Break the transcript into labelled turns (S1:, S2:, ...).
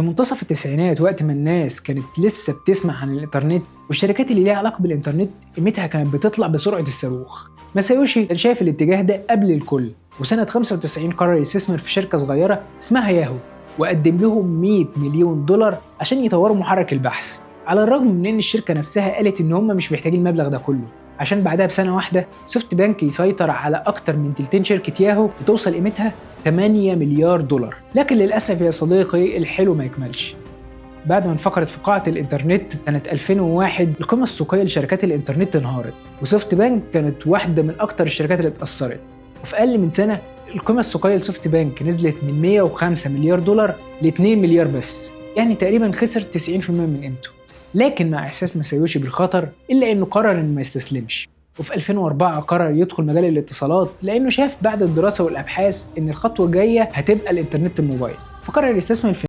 S1: في منتصف التسعينات وقت ما الناس كانت لسه بتسمع عن الإنترنت والشركات اللي ليها علاقة بالإنترنت قيمتها كانت بتطلع بسرعة الصاروخ، ماسايوشي كان شايف الاتجاه ده قبل الكل، وسنة 95 قرر يستثمر في شركة صغيرة اسمها ياهو وقدم لهم 100 مليون دولار عشان يطوروا محرك البحث، على الرغم من إن الشركة نفسها قالت إن هم مش محتاجين المبلغ ده كله، عشان بعدها بسنة واحدة سوفت بانك يسيطر على أكتر من تلتين شركة ياهو وتوصل قيمتها 8 مليار دولار. لكن للأسف يا صديقي الحلو ما يكملش. بعد ما انفجرت في قاعة الإنترنت سنة 2001 القيمة السوقية لشركات الإنترنت انهارت، وسوفت بانك كانت واحدة من أكتر الشركات اللي اتأثرت، وفي أقل من سنة القيمة السوقية لسوفت بانك نزلت من 105 مليار دولار ل 2 مليار بس، يعني تقريبا خسر 90% من قيمته. لكن مع إحساس ماسايوشي بالخطر إلا إنه قرر إنه ما يستسلمش، وفي 2004 قرر يدخل مجال الاتصالات لأنه شاف بعد الدراسة والأبحاث إن الخطوة الجاية هتبقى الإنترنت الموبايل، فقرر يستثمر في